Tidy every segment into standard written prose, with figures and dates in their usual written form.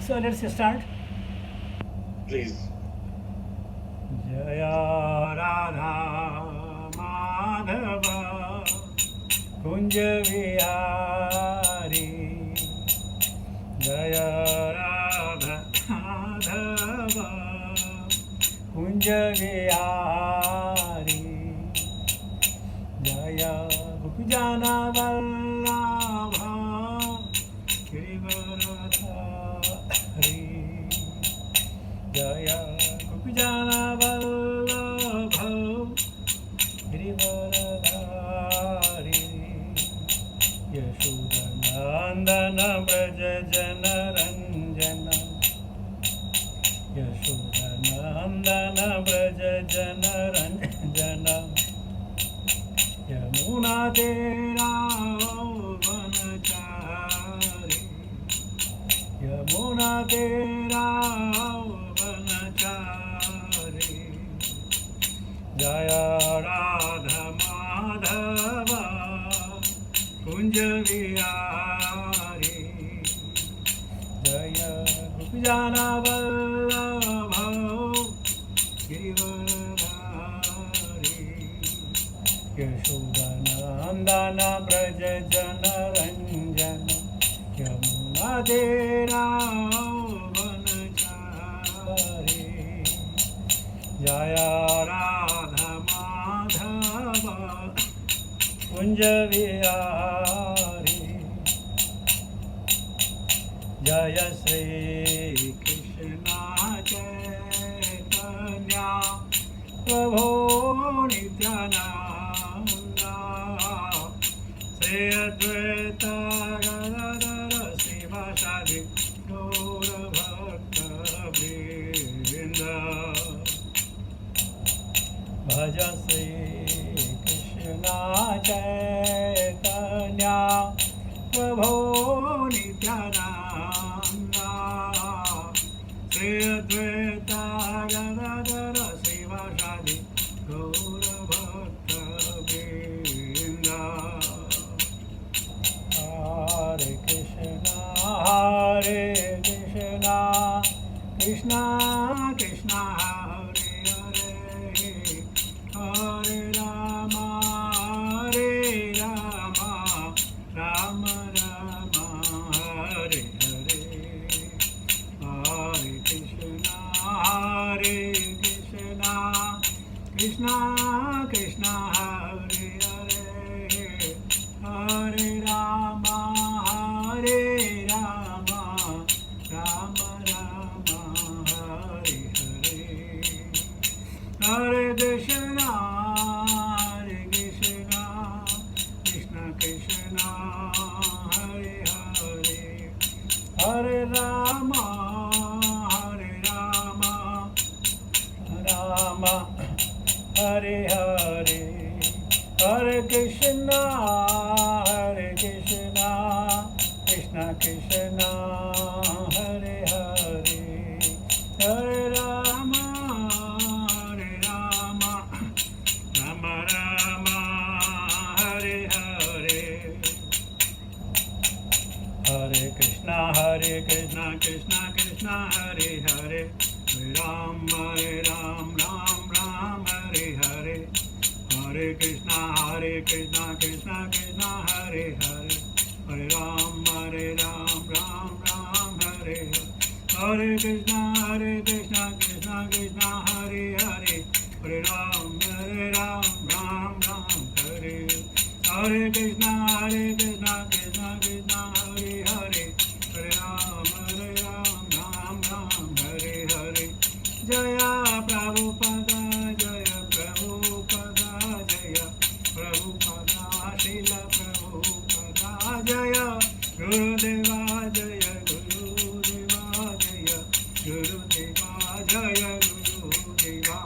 So let's start. Please. Jaya Radha Madhava Kunja Vihari Jaya Radha Madhava Kunja Vihari Jaya Gopijana Vallabha Girivaradhari Jaya Gopijana Vallabha Girivaradhari Yashodanandana Braja Jana Ranjana Yashodanandana Braja Jana Ranjana Yamuna Tera Vanachari Yamuna Tera Vanachari Jaya Radha Madhava Kunja Vihari Jaya Gopijana Vallabha Girivaradhari Yashodanandana Braja Jana Ranjana Yamuna Tera Vanachari Jaya Radha Madhava Kunja Vihari Jaya Shri Krishna Chaitanya Prabhu Nityananda Shri Advaita Gadadara Sivasadi Gaura Bhakta Vrinda Bhaja Shri Krishna Chaitanya Prabhu Nityananda Shri Advaita Gadadara Sivasadi Gaura Bhakta Vrinda Hare Krishna Krishna Krishna Hare Hare Hare Rama Rama Rama Hare Hare Hare Krishna Krishna Krishna Hare Hare Hare Rama Rama Rama Hare Hare Hare Krishna Krishna Krishna Hare Hare Hare Rama Rama Hare Hare Hare Krishna Krishna Krishna Hare Hare Hare Rama Rama Rama Hare Hare Hare Krishna Krishna Krishna Hare Hare Hare Ram Ram Hare Hare Hare Krishna Krishna Krishna Hare Hare Hare Ram Ram Hare Hare Hare Krishna Krishna Krishna Hare Hare Hare Ram Ram Hare Hare Krishna Krishna Krishna Hare Hare Hare Ram Ram Hare Hare Jaya Prabhupada Jaya Prabhupada Jaya Prabhupada Srila Prabhupada Jaya Gurudeva Jaya Gurudeva Jaya Gurudeva Jaya Gurudeva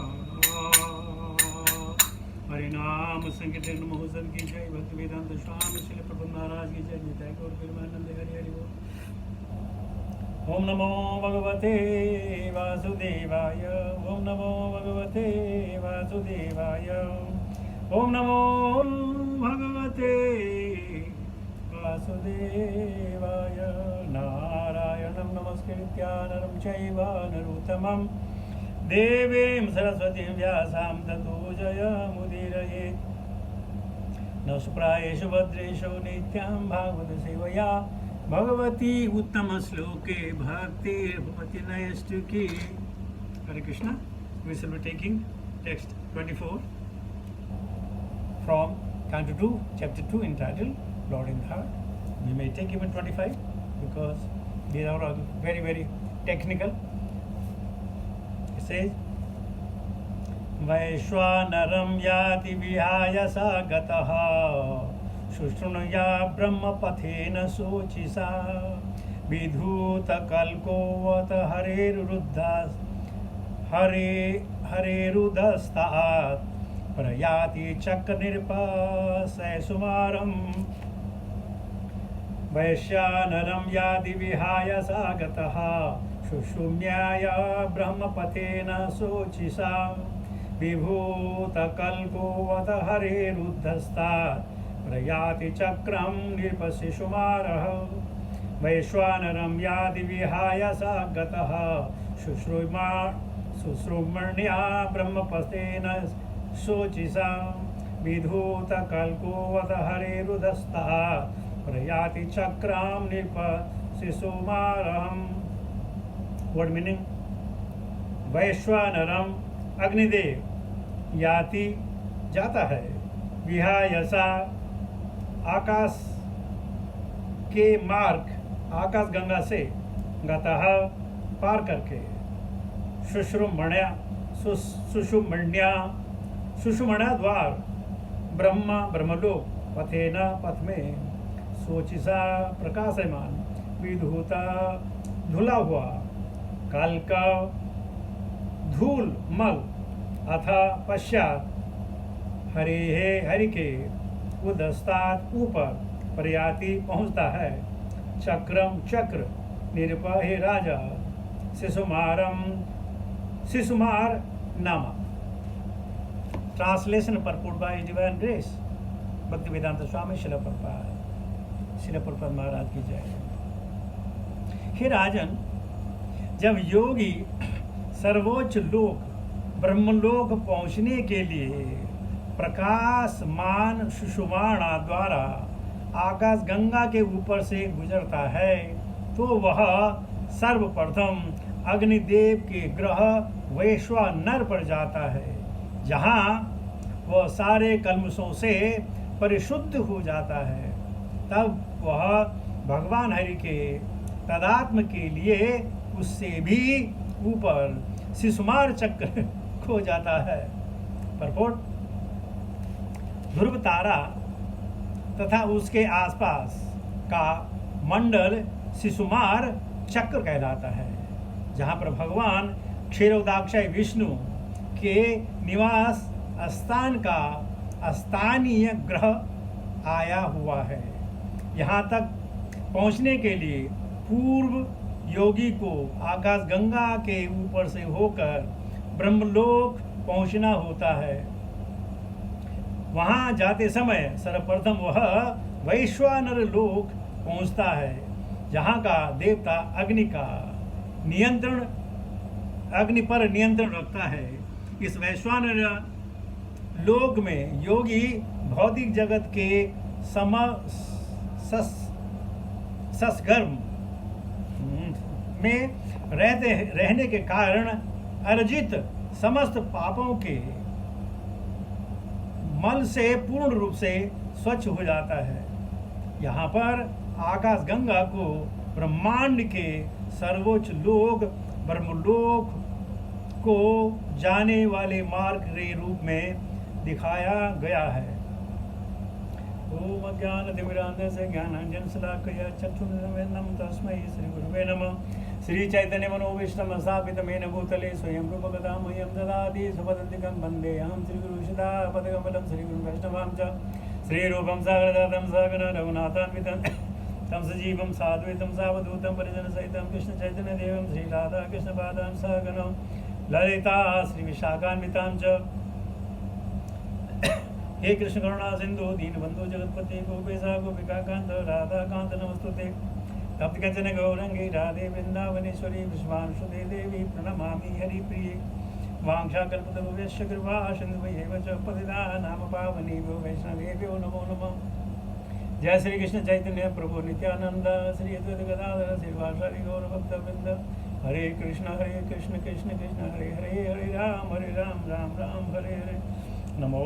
हरिनाम संकीर्तन महोत्सव की जय भक्ति वेदांत स्वामी श्री प्रबंध महाराज की जय निताय गौर प्रेमानंद हरि हरि बोल ओम नमो भगवते वासुदेवाय ओम नमो भगवते वासुदेवाय ओम नमो भगवते वासुदेवाय नारायणं नमस्कृत्य नरं चैव नरोत्तमं देवीं सरस्वतीं व्यासां ततो जयमुदीरयेत् नशुप्रायेषु भद्रेषु नित्यां भागवत सेवया भगवती उत्तम श्लोके भक्ति भवति नैष्ठिकी. Hare Krishna. We shall be taking text 24 from Canto 2, Chapter 2, entitled Lord in the Heart. We may take even 25 because these are all very, very technical. It says, वैश्वानरं याति विहाय स गतः शुश्रुणुया ब्रह्मपथेन शोचिसा विधूतकल्कोवत हरेरुदस्तात् प्रयाति चक्रनिर्पसैसुमारम्. वैश्वानरं याति विहाय स गतः शुश्रुम्याय ब्रह्मपथेन शोचिसा विभूतकल्कोवत हरेरुद्धस्तात् प्रयाति चक्रं नृपशिशुमारः. वैश्वानरं याति विहाय स गतः शुश्रुम्या ब्रह्मपथेन शोचिसा विधूतकल्कोवत हरेरुद्धस्तात् प्रयाति चक्रं नृपशिशुमारः. What meaning? वैश्वानरम अग्निदेव याति जाता है विहायसा आकाश के मार्ग आकाश गंगा से गतः पार करके सुषुमण्या द्वार ब्रह्मलोक पथेन पथ में सोचिसा प्रकाशमान विधूता धुला हुआ काल का धूल मल अथा पश्चात हरि के उदस्तात् ऊपर प्रयाति पहुँचता है चक्र निरपा हे राजा शिशुमार नामा. Translation purport by divine grace Bhaktivedanta Swami Srila Prabhupada महाराज की जय. हे राजन, जब योगी सर्वोच्च लोक ब्रह्मलोक पहुंचने के लिए प्रकाशमान सुषुमाणा द्वारा आकाश गंगा के ऊपर से गुजरता है तो वह सर्वप्रथम अग्निदेव के ग्रह वैश्वानर पर जाता है, जहाँ वह सारे कल्मषों से परिशुद्ध हो जाता है. तब वह भगवान हरि के तदात्म के लिए उससे भी ऊपर शिशुमार चक्र खो जाता है. परपोट ध्रुव तारा तथा उसके आसपास का मंडल शिशुमार चक्र कहलाता है, जहाँ पर भगवान क्षीरोदाक्षय विष्णु के निवास स्थान का स्थानीय ग्रह आया हुआ है. यहाँ तक पहुँचने के लिए पूर्व योगी को आकाश गंगा के ऊपर से होकर ब्रह्मलोक पहुंचना होता है. वहां जाते समय सर्वप्रथम वह वैश्वानर लोक पहुंचता है, जहां का देवता अग्नि पर नियंत्रण रखता है. इस वैश्वानर लोक में योगी भौतिक जगत के ससगर्भ में रहने के कारण अर्जित समस्त पापों के मल से पूर्ण रूप से स्वच्छ हो जाता है. यहाँ पर आकाश गंगा को ब्रह्मांड के सर्वोच्च लोक ब्रह्मलोक को जाने वाले मार्ग के रूप में दिखाया गया है. ओम अज्ञानतिमिरान्धस्य ज्ञानाञ्जनशलाकया चक्षुरुन्मीलितं तस्मै श्रीगुरुवे नमः. श्री चैतन्य मनोभीष्टं स्थापितमेन भूतले स्वयं रूपकथां मह्यं ददाति सुपदन्तिकं वन्देऽहं श्रीगुरुशितापदकमलं श्रीगुरुं वैष्णवां च श्रीरूपं सागरजातं सहगण रघुनाथान्वितं तं सजीवं साद्वैतं सावधूतं परिजनसहितं कृष्णचैतन्यदेवं श्रीराधाकृष्णपादां सहगणं ललिता श्रीविशाखान्वितां च हे कृष्ण करुणा सिंधु दीनबंधु जगतपति गोपेशा गोपिका कांत राधा कांत नमस्तुते तप्त कंचन गौरंगी राधे वृंदावनेश्वरी विश्वांशुदे देवी प्रणमामि हरिप्रिये वाञ्छाकल्पतरुभ्यश्च कृपा सिन्धुभ्यैव च पतितानां पावनेभ्यो वैष्णवेभ्यो नमो नमः। जय श्री कृष्ण चैतन्य प्रभु नित्यानंद श्री अद्वैत गदाधर श्रीवासादि गौर भक्तवृंद। हरे कृष्ण कृष्ण कृष्ण हरे हरे हरे राम राम राम हरे हरे। नमो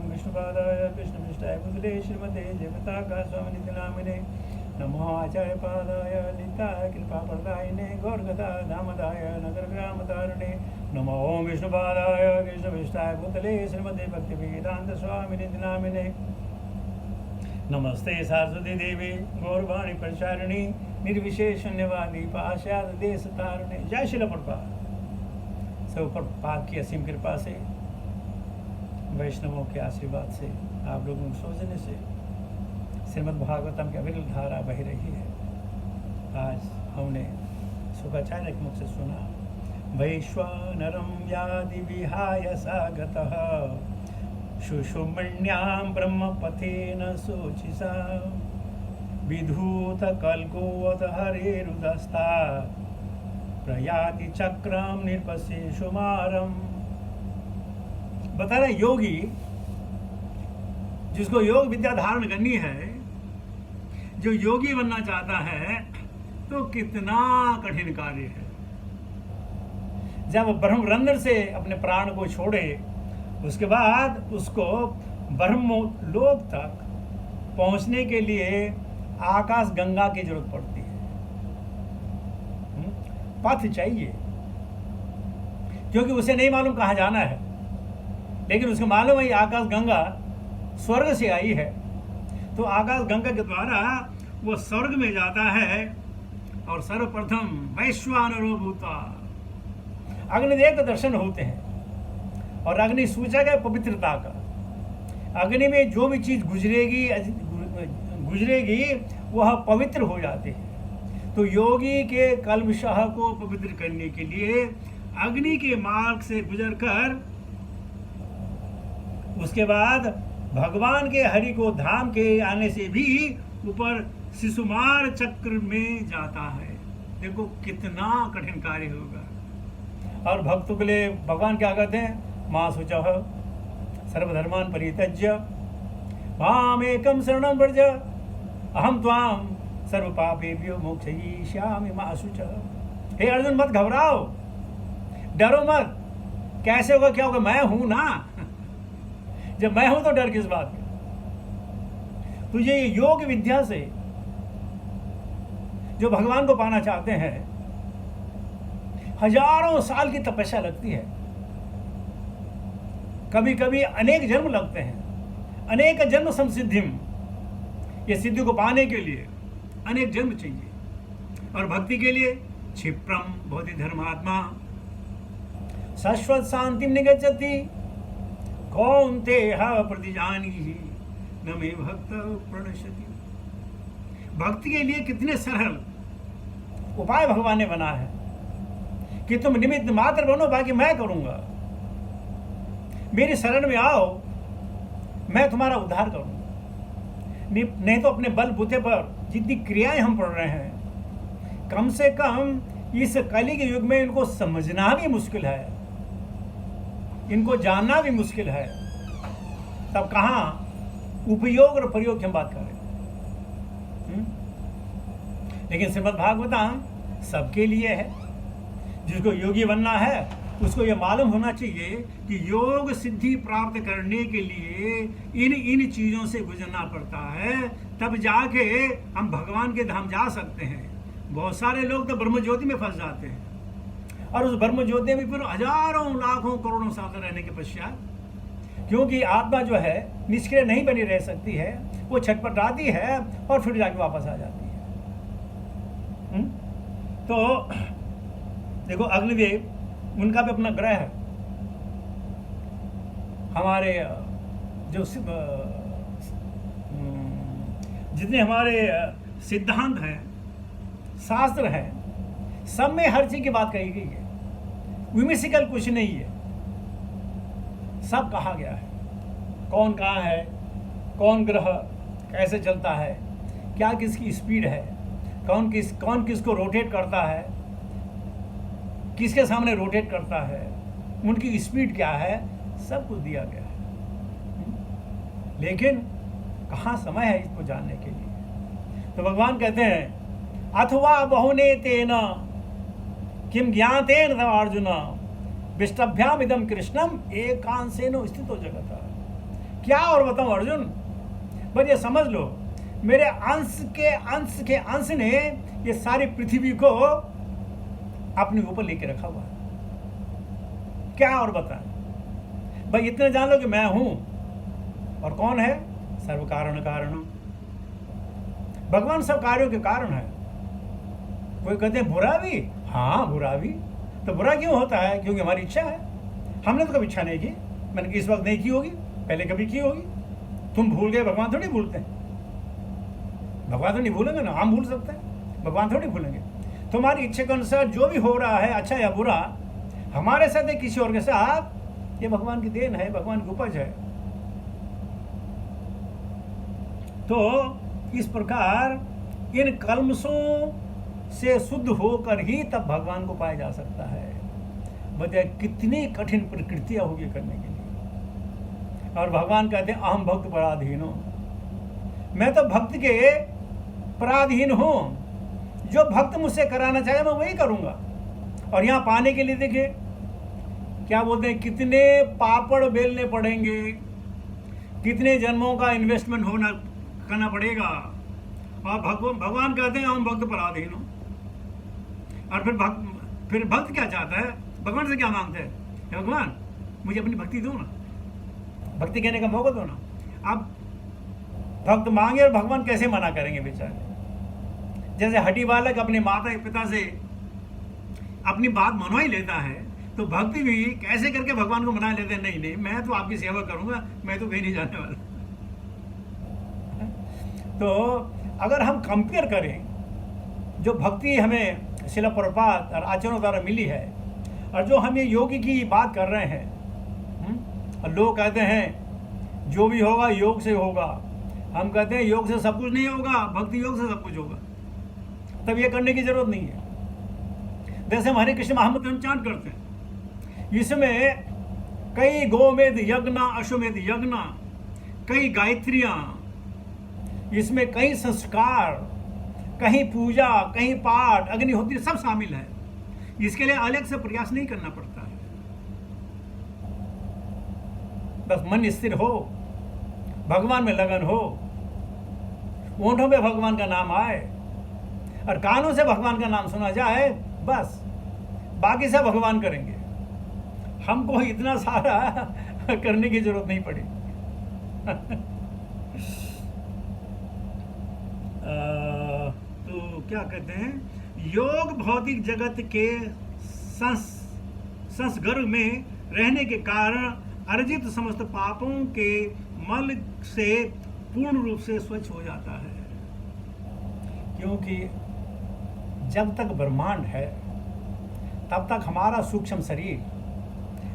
विष्णुपादाय कृष्णपृष्ठाय भूतले श्रीमते जयपताका स्वामिनिधि नामिने नमो आचार्यपादाय नित्याय कृपाप्रदायिने गौरगदा दामदाय नगरग्रामतारिणे नमो विष्णुपादाय कृष्णपृष्ठाय भूतले श्रीमते भक्तिवेदान्त स्वामिनिधि नामिने नमस्ते सरस्वती देवी गौरवाणी प्रचारिणी निर्विशेष शून्यवादी पाश्चात देश तारिणी। जय श्रील प्रभुपाद। सब प्रभुपाद की असीम कृपा से वैष्णवों के आशीर्वाद से आप लोगों को सोचने से श्रीमद् भागवतम की अविरल धारा बह रही है। आज हमने शुकाचार्य के मुख से सुना वैश्वानरं व्याधि विहाय सागतः शुशुमण्यां ब्रह्मपथेन शोचिसा विधूत कल्कोवत हरेरुदस्ता प्रयाति चक्रम निर्पशेषु मारम। बता रहे योगी जिसको योग विद्या धारण करनी है, जो योगी बनना चाहता है तो कितना कठिन कार्य है। जब ब्रह्मरंध्र से अपने प्राण को छोड़े उसके बाद उसको ब्रह्म लोक तक पहुंचने के लिए आकाश गंगा की जरूरत पड़ती है। पथ चाहिए, क्योंकि उसे नहीं मालूम कहाँ जाना है, लेकिन उसको मालूम है आकाश गंगा स्वर्ग से आई है, तो आकाश गंगा के द्वारा वो स्वर्ग में जाता है। और सर्वप्रथम वैश्वानरो भूता अग्निदेव के दर्शन होते हैं। और अग्नि सूचक है पवित्रता का। अग्नि में जो भी चीज गुजरेगी वह पवित्र हो जाती है। तो योगी के कल्मशः को पवित्र करने के लिए अग्नि के मार्ग से गुजरकर उसके बाद भगवान के हरि को धाम के आने से भी ऊपर शिशुमार चक्र में जाता है। देखो कितना कठिन कार्य होगा। और भक्तों के लिए भगवान क्या कहते हैं? माँ शुचः सर्वधर्मान् परित्यज्य मामेकं शरणं व्रज अहम त्वां सर्वपापेभ्यो मोक्षयिष्यामि माँ शुचः। हे अर्जुन मत घबराओ, डरो मत। कैसे होगा, क्या होगा? मैं हूं ना। जब मैं हूं तो डर किस बात का? तुझे ये योग विद्या से जो भगवान को पाना चाहते हैं हजारों साल की तपस्या लगती है, कभी कभी अनेक जन्म लगते हैं, अनेक जन्म संसिद्धिम। ये सिद्धि को पाने के लिए अनेक जन्म चाहिए। और भक्ति के लिए क्षिप्रम भवति धर्मात्मा शाश्वत शांति निगच्छति कौन्तेय प्रतिजानीहि न मे भक्त प्रणश्यति। भक्ति के लिए कितने सरल उपाय भगवान ने बना है कि तुम निमित्त मात्र बनो, बाकी मैं करूंगा। मेरी शरण में आओ, मैं तुम्हारा उद्धार करूंगा। नहीं तो अपने बल बूते पर जितनी क्रियाएं हम पढ़ रहे हैं, कम से कम इस कली के युग में इनको समझना भी मुश्किल है, इनको जानना भी मुश्किल है। तब कहाँ उपयोग और प्रयोग की हम बात करें। लेकिन श्रीमद् भागवतम सबके लिए है। जिसको योगी बनना है उसको ये मालूम होना चाहिए कि योग सिद्धि प्राप्त करने के लिए इन चीज़ों से गुजरना पड़ता है, तब जाके हम भगवान के धाम जा सकते हैं। बहुत सारे लोग तो ब्रह्म ज्योति में फंस जाते हैं, और उस ब्रह्म ज्योति में फिर हजारों लाखों करोड़ों साल रहने के पश्चात, क्योंकि आत्मा जो है निष्क्रिय नहीं बनी रह सकती है, वो छटपटाती है और फिर जाके वापस आ जाती है। तो देखो अग्निदेव उनका भी अपना ग्रह है। हमारे जो जितने हमारे सिद्धांत हैं, शास्त्र हैं, सब में हर चीज की बात कही गई है। विमिशिकल कुछ नहीं है, सब कहा गया है। कौन कहाँ है, कौन ग्रह कैसे चलता है, क्या किसकी स्पीड है, कौन किसको रोटेट करता है, किसके सामने रोटेट करता है, उनकी स्पीड क्या है, सब कुछ दिया गया है। लेकिन कहाँ समय है इसको जानने के लिए। तो भगवान कहते हैं अथवा बहुने तेन किम ज्ञातेन तव अर्जुन विष्टभ्याम इदम कृष्णम एकांशेन स्थितो जगत। क्या और बताऊं अर्जुन, बस ये समझ लो मेरे अंश ने ये सारी पृथ्वी को अपने ऊपर लेके रखा हुआ है। क्या और बताएं, भाई इतना जान लो कि मैं हूं, और कौन है, सर्व कारण कारण। भगवान सब कार्यों के कारण है। कोई कहते हैं बुरा भी, हाँ बुरा भी। तो बुरा क्यों होता है, क्योंकि हमारी इच्छा है। हमने तो कभी इच्छा नहीं की, मैंने इस वक्त नहीं की होगी, पहले कभी की होगी। तुम भूल गए, भगवान थोड़ी भूलते हैं। भगवान तो नहीं भूलेंगे ना, हम भूल सकते हैं, भगवान थोड़ी भूलेंगे। तुम्हारी इच्छा के अनुसार जो भी हो रहा है, अच्छा या बुरा, हमारे साथ है किसी और के साथ, ये भगवान की देन है, भगवान की उपज है। तो इस प्रकार इन कल्मशों से शुद्ध होकर ही तब भगवान को पाया जा सकता है। बताइए कितनी कठिन प्रकृतियां होगी करने के लिए। और भगवान कहते हैं अहम भक्त पराधीन हूं, मैं तो भक्त के पराधीन हूं। जो भक्त मुझसे कराना चाहे मैं वही करूंगा। और यहां पाने के लिए देखिए क्या बोलते हैं, कितने पापड़ बेलने पड़ेंगे, कितने जन्मों का इन्वेस्टमेंट करना पड़ेगा। और भगवान कहते हैं हम भक्त पराधीन हूं। और फिर भक्त क्या चाहता है, भगवान से क्या मांगते हैं, भगवान मुझे अपनी भक्ति दो ना, भक्ति कहने का मौका दो ना। अब भक्त मांगे और भगवान कैसे मना करेंगे बेचारे। जैसे हड्डी बालक अपने माता पिता से अपनी बात मनवा ही लेता है, तो भक्ति भी कैसे करके भगवान को मना लेते हैं, नहीं नहीं मैं तो आपकी सेवा करूंगा, मैं तो कहीं नहीं जाने वाला। तो अगर हम कंपेयर करें जो भक्ति हमें शिला प्रभुपाद और आचरणों द्वारा मिली है, और जो हम ये योगी की बात कर रहे हैं, और लोग कहते हैं जो भी होगा योग से होगा, हम कहते हैं योग से सब कुछ नहीं होगा, भक्ति योग से सब कुछ होगा। तब ये करने की जरूरत नहीं है। जैसे हम हरे कृष्ण महामंत्र हम चांट करते हैं, इसमें कई गोमेध यज्ञ, अश्वमेध यज्ञ, कई गायत्रियां, इसमें कई संस्कार, कहीं पूजा, कहीं पाठ, अग्निहोत्री सब शामिल है। इसके लिए अलग से प्रयास नहीं करना पड़ता है। बस मन स्थिर हो, भगवान में लगन हो, ओंठों पे भगवान का नाम आए और कानों से भगवान का नाम सुना जाए, बस बाकी सब भगवान करेंगे। हमको इतना सारा करने की जरूरत नहीं पड़ी। तो क्या कहते हैं, योग भौतिक जगत के संसर्ग में रहने के कारण अर्जित समस्त पापों के मल से पूर्ण रूप से स्वच्छ हो जाता है। क्योंकि जब तक ब्रह्मांड है तब तक हमारा सूक्ष्म शरीर,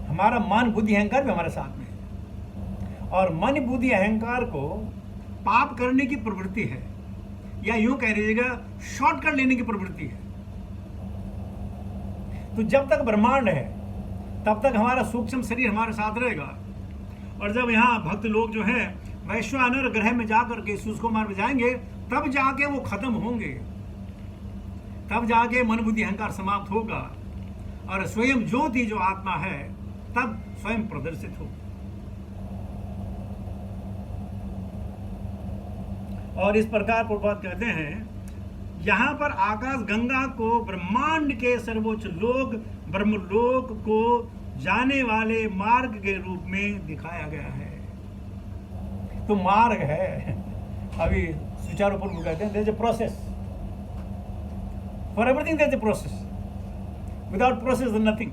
हमारा मन बुद्धि अहंकार भी हमारे साथ में है। और मन बुद्धि अहंकार को पाप करने की प्रवृत्ति है, या यूं कह लीजिएगा शॉर्टकट लेने की प्रवृत्ति है। तो जब तक ब्रह्मांड है तब तक हमारा सूक्ष्म शरीर हमारे साथ रहेगा। और जब यहाँ भक्त लोग जो है वैश्वानर ग्रह में जाकर के सूर्य कुमार में जाएंगे, तब जाके वो खत्म होंगे, तब जाके मन बुद्धि अहंकार समाप्त होगा और स्वयं ज्योति जो आत्मा है तब स्वयं प्रदर्शित हो। और इस प्रकार प्रभुपाद कहते हैं, यहाँ पर आकाश गंगा को ब्रह्मांड के सर्वोच्च लोक ब्रह्मलोक को जाने वाले मार्ग के रूप में दिखाया गया है। तो मार्ग है, अभी सुचारू पूर्व कहते हैं, there is a process for everything, there is a process, without process nothing.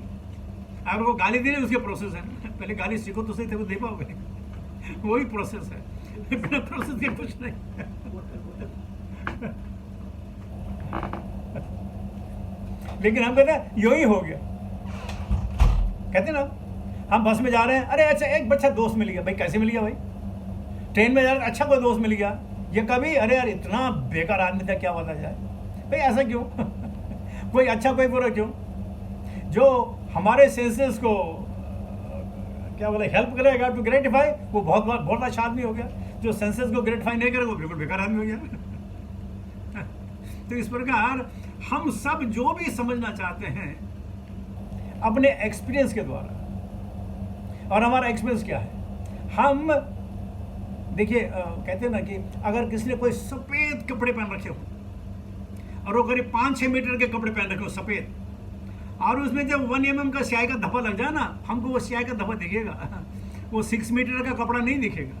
आपको गाली देने उसके प्रोसेस है, पहले गाली सीखो तो सही, तब दे पाओगे, वही प्रोसेस है, बिना प्रोसेस के कुछ नहीं। लेकिन हम कहते हैं यही हो गया, कहते ना हम बस में जा रहे हैं, अरे अच्छा एक बच्चा दोस्त मिल गया, भाई कैसे मिल गया भाई, ट्रेन में जा रहे अच्छा कोई दोस्त मिल गया, ये कभी अरे यार इतना बेकार आदमी था क्या बता जाए, भाई ऐसा क्यों? कोई अच्छा कोई बुरा क्यों? जो हमारे सेंसेस को क्या बोले हेल्प करेगा टू ग्रेटिफाई, वो बहुत अच्छा आदमी हो गया। जो सेंसेस को ग्रेटिफाई नहीं करेगा वो बिल्कुल बेकार आदमी हो गया। तो इस प्रकार हम सब जो भी समझना चाहते हैं अपने एक्सपीरियंस के द्वारा, और हमारा एक्सपीरियंस क्या है, हम देखिए कहते हैं ना कि अगर किसी ने कोई सफ़ेद कपड़े पहन रखे हो और वो करीब 5-6 मीटर के कपड़े पहन रखे हो सफ़ेद, और उसमें जब 1 mm का स्याही का धब्बा लग जाए ना, हमको वो स्याही का धब्बा दिखेगा, वो 6 मीटर का कपड़ा नहीं दिखेगा,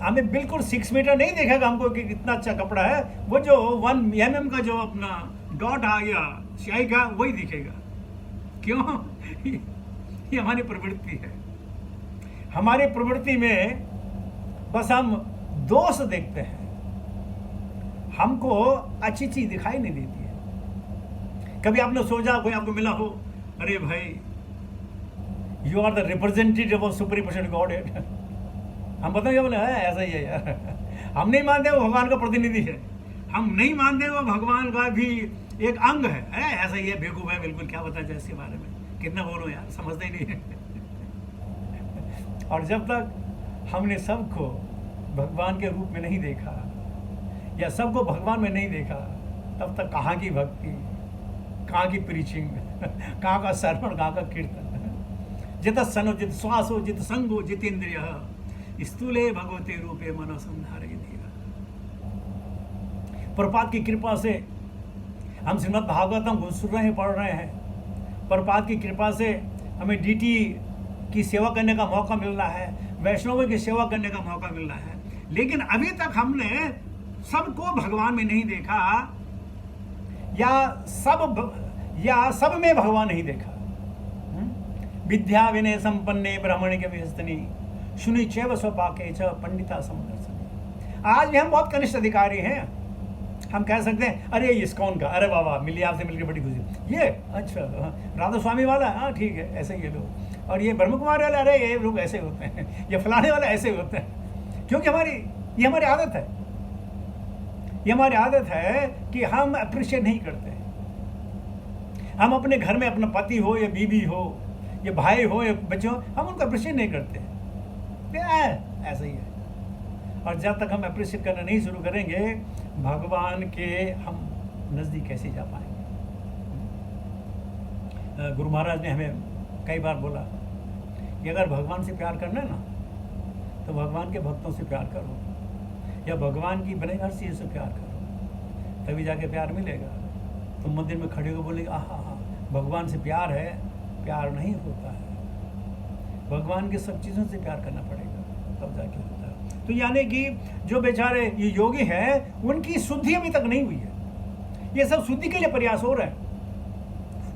हमें बिल्कुल 6 मीटर नहीं दिखेगा हमको कि कितना अच्छा कपड़ा है, वो जो 1 mm का जो अपना डॉट आ गया स्याही का वही दिखेगा। क्यों? ये हमारी प्रवृत्ति है। हमारी प्रवृत्ति में बस हम दोष देखते हैं, हमको अच्छी चीज दिखाई नहीं देती है। कभी आपने सोचा, कोई आपको मिला हो, अरे भाई you are the representative of supreme person God head, हम बताएंगे बोले ऐसा ही है यार, हम नहीं मानते वो भगवान का प्रतिनिधि है, हम नहीं मानते वो भगवान का भी एक अंग है, ऐसा ही है, बेवकूफ है बिल्कुल, क्या बताया जाए इसके बारे में, कितना बोलो यार, समझते ही नहीं है। और जब तक हमने सबको भगवान के रूप में नहीं देखा या सबको भगवान में नहीं देखा, तब तक कहाँ की भक्ति, कहाँ की प्रीचिंग, कहाँ का श्रवण, कहाँ का कीर्तन। जित सनो जित श्वासो जित संगो जितेंद्रिय स्थूले भगवते रूपे मनो संधारे दिया। प्रपात की कृपा से हम श्रीमद् भागवतम को सुन रहे हैं, पढ़ रहे हैं। प्रपात की कृपा से हमें डीटी की सेवा करने का मौका मिल रहा है, वैष्णव की सेवा करने का मौका मिल रहा है, लेकिन अभी तक हमने सबको भगवान में नहीं देखा, या सब में भगवान नहीं देखा। विद्या विनय संपन्ने ब्राह्मण के विहस्तनी शुनि चैव स्वपाके च पंडिता समदर्शनी। आज भी हम बहुत कनिष्ठ अधिकारी हैं, हम कह सकते हैं अरे ये इस्कॉन का, अरे बाबा मिलिए, आपसे मिलकर बड़ी खुशी, ये अच्छा राधा स्वामी वाला, हाँ ठीक है, ऐसे ही ये लोग, और ये ब्रह्म कुमारी वाले, अरे ये लोग ऐसे होते हैं, ये फलाने वाले ऐसे होते हैं। क्योंकि ये हमारी आदत है, ये हमारी आदत है कि हम अप्रिशिएट नहीं करते। हम अपने घर में अपना पति हो या बीवी हो या भाई हो या बच्चे हो, हम उनको अप्रिशिएट नहीं करते, ऐसा ही है। और जब तक हम अप्रिशिएट करना नहीं शुरू करेंगे, भगवान के हम नज़दीक कैसे जा पाएंगे। गुरु महाराज ने हमें कई बार बोला कि अगर भगवान से प्यार करना है ना, तो भगवान के भक्तों से प्यार करो, या भगवान की बने हर चीज़ से प्यार करो, तभी जाके प्यार मिलेगा। तुम मंदिर में खड़े हो बोलेगे आहा हा भगवान से प्यार है, प्यार नहीं होता है, भगवान की सब चीज़ों से प्यार करना पड़ेगा, तब जाके होता है। तो यानी कि जो बेचारे ये योगी हैं, उनकी शुद्धि अभी तक नहीं हुई है, ये सब शुद्धि के लिए प्रयास हो रहे हैं,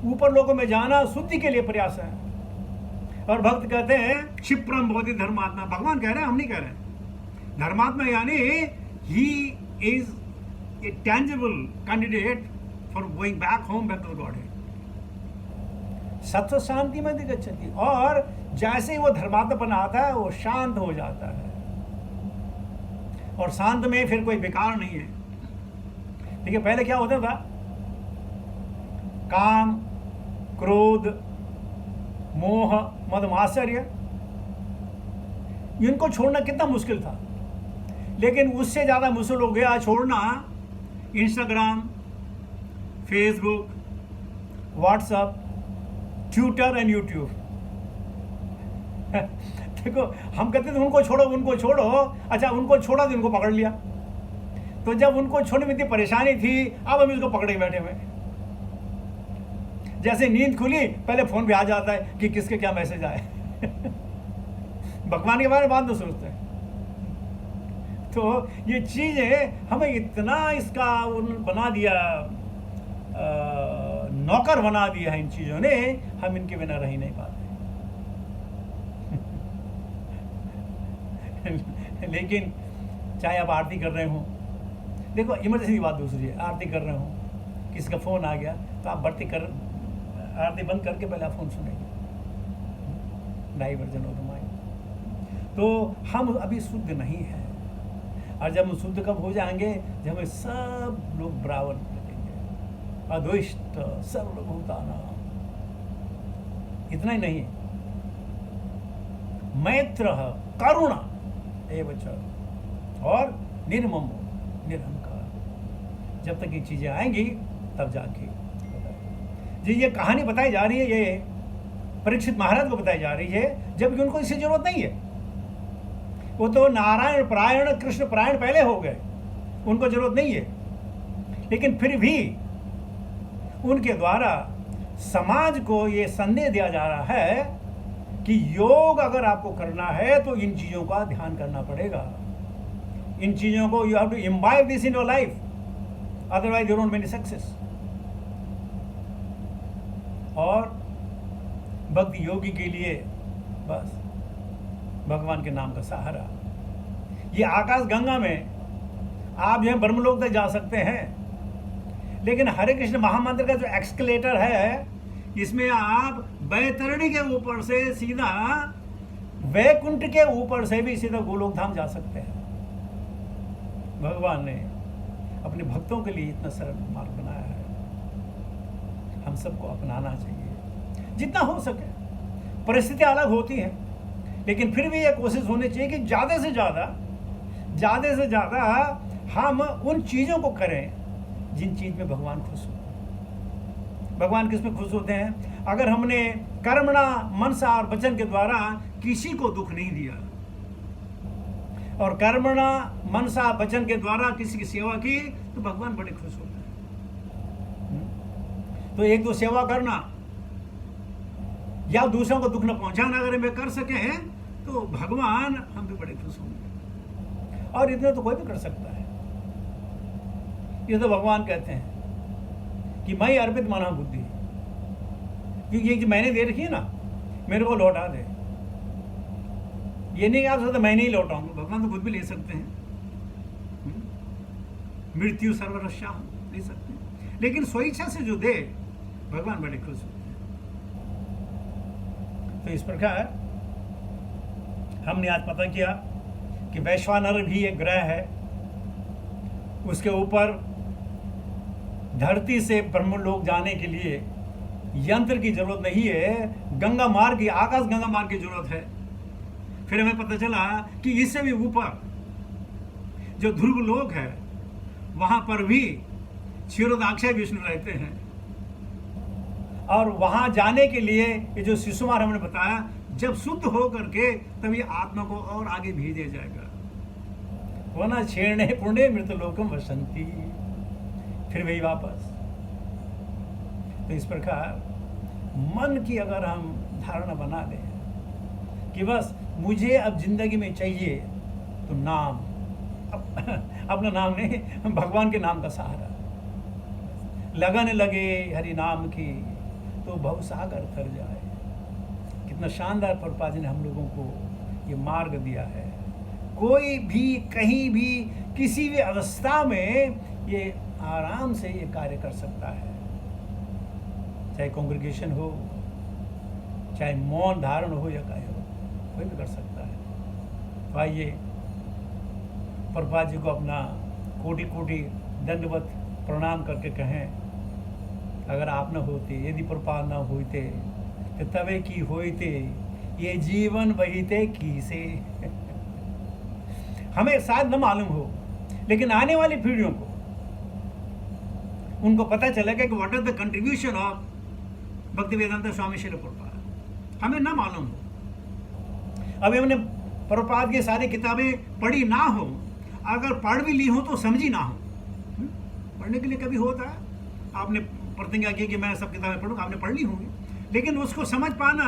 ऊपर लोगों में जाना शुद्धि के लिए प्रयास है। और भक्त कहते हैं क्षिप्रम भवति धर्मात्मा, भगवान कह रहे हैं, हम नहीं कह रहे हैं। धर्मात्मा यानी he is a tangible candidate for going back home, back to the God. सत्व शांति में दिगच्छति, और जैसे ही वो धर्मात्मा आता है वो शांत हो जाता है, और शांत में फिर कोई विकार नहीं है। देखिए पहले क्या होता था, काम, क्रोध, मोह, मद, मात्सर्य, इनको छोड़ना कितना मुश्किल था, लेकिन उससे ज़्यादा मुश्किल हो गया छोड़ना Instagram, Facebook, WhatsApp, Twitter and YouTube. देखो हम कहते थे उनको छोड़ो, उनको छोड़ो, अच्छा उनको छोड़ा तो इनको पकड़ लिया, तो जब उनको छोड़ने में इतनी परेशानी थी, अब हम इसको पकड़े बैठे हुए। जैसे नींद खुली, पहले फोन पे आ जाता है कि किसके क्या मैसेज आए। भगवान के बारे में बात तो सोचते हैं। तो ये चीज़ें हमें इतना इसका बना दिया, नौकर बना दिया है इन चीज़ों ने, हम इनके बिना रह ही नहीं पाते। लेकिन चाहे आप आरती कर रहे हो, देखो इमरजेंसी की बात दूसरी है, आरती कर रहे हो, किसी का फ़ोन आ गया तो आप आरती बंद करके पहले आप फ़ोन सुनेंगे, डाइवर्जन हो तुम्हारी। तो हम अभी शुद्ध नहीं हैं। और जब हम शुद्ध कब हो जाएंगे? जब हमें सब लोग बराबर लगेंगे, अद्वैष्ट सर्वभूतानां। इतना ही नहीं, मैत्रः करुणा एवं च, और निर्ममो निरहंकार। जब तक ये चीजें आएंगी तब जाके जी ये कहानी बताई जा रही है, ये परीक्षित महाराज को बताई जा रही है, जबकि उनको इसकी जरूरत नहीं है। वो तो नारायण परायण कृष्ण परायण पहले हो गए, उनको जरूरत नहीं है। लेकिन फिर भी उनके द्वारा समाज को ये संदेश दिया जा रहा है कि योग अगर आपको करना है तो इन चीजों का ध्यान करना पड़ेगा। इन चीजों को you have to imbibe this in your life, otherwise you don't many success. और भक्ति योगी के लिए बस भगवान के नाम का सहारा। ये आकाश गंगा में आप जो है ब्रह्मलोक तक जा सकते हैं, लेकिन हरे कृष्ण महामंत्र का जो एक्सकलेटर है, इसमें आप बैतरणी के ऊपर से सीधा वैकुंठ के ऊपर से भी सीधा गोलोक धाम जा सकते हैं। भगवान ने अपने भक्तों के लिए इतना सरल मार्ग बनाया है, हम सबको अपनाना चाहिए जितना हो सके। परिस्थितियां अलग होती हैं, लेकिन फिर भी यह कोशिश होनी चाहिए कि ज़्यादा से ज़्यादा हम उन चीज़ों को करें जिन चीज़ में भगवान खुश हो। भगवान किस में खुश होते हैं? अगर हमने कर्मणा मनसा और वचन के द्वारा किसी को दुख नहीं दिया, और कर्मणा मनसा वचन के द्वारा किसी की सेवा की, तो भगवान बड़े खुश होते हैं। तो एक दो सेवा करना या दूसरों को दुख न पहुंचाना अगर हमें कर सके हैं तो भगवान हम भी बड़े खुश होंगे। और इतना तो कोई भी कर सकता है। ये तो भगवान कहते हैं कि मैं अर्पित माना बुद्धि, क्योंकि ये जो मैंने दे रखी है ना, मेरे को लौटा दे। ये नहीं आप सकते मैं नहीं लौटाऊंगा, भगवान तो खुद भी ले सकते हैं। मृत्यु सर्वरक्षा ले सकते हैं, लेकिन स्वेच्छा से जो दे भगवान बड़े खुश होते हैं। तो इस प्रकार हमने आज पता किया कि वैश्वानर भी एक ग्रह है, उसके ऊपर धरती से ब्रह्मलोक जाने के लिए यंत्र की जरूरत नहीं है, गंगा मार्ग की, आकाश गंगा मार्ग की जरूरत है। फिर हमें पता चला कि इससे भी ऊपर जो ध्रुव लोक है, वहां पर भी क्षीरोदाक्षय विष्णु रहते हैं, और वहां जाने के लिए ये जो शिशुमार हमने बताया, जब शुद्ध हो करके तभी आत्मा को और आगे भेजा जाएगा। वरना छेड़ने पुण्य मृत लोकम वसंती, फिर वही वापस। तो इस प्रकार मन की अगर हम धारणा बना लें कि बस मुझे अब जिंदगी में चाहिए तो नाम, अपना नाम नहीं, भगवान के नाम का सहारा, लगन लगे हरि नाम की तो भवसागर तर जाए। कितना शानदार प्रभुपाद जी ने हम लोगों को ये मार्ग दिया है। कोई भी कहीं भी किसी भी अवस्था में ये आराम से ये कार्य कर सकता है, चाहे कांग्रेगेशन हो, चाहे मौन धारण हो या काय हो, कोई भी कर सकता है। तो आइए प्रभुपाद जी को अपना कोटि कोटि दंडवत प्रणाम करके कहें, अगर आप न होते, यदि प्रभुपाद न होते तो तवे की होते ये जीवन बहीते की से। हमें शायद न मालूम हो, लेकिन आने वाली पीढ़ियों को उनको पता चलेगा कि what is the contribution of Bhaktivedanta Swami Srila Prabhupada. हमें ना मालूम हो, अभी हमने प्रभुपाद की सारी किताबें पढ़ी ना हो, अगर पढ़ भी ली हो तो समझी ना हो। पढ़ने के लिए कभी होता है, आपने प्रतिज्ञा की कि मैं सब किताबें पढ़ूंगा, आपने पढ़ ली होंगी, लेकिन उसको समझ पाना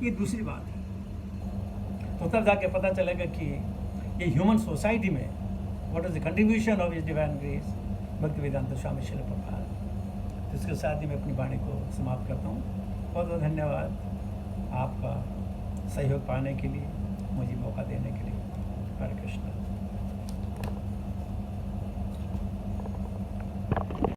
ये दूसरी बात है। तो तब जाके पता चलेगा कि ये ह्यूमन सोसाइटी में what is the contribution of his divine grace Bhaktivedanta Swami Srila Prabhupada. इसके साथ ही मैं अपनी वाणी को समाप्त करता हूँ। बहुत बहुत धन्यवाद आपका सहयोग पाने के लिए, मुझे मौका देने के लिए। हरे कृष्ण।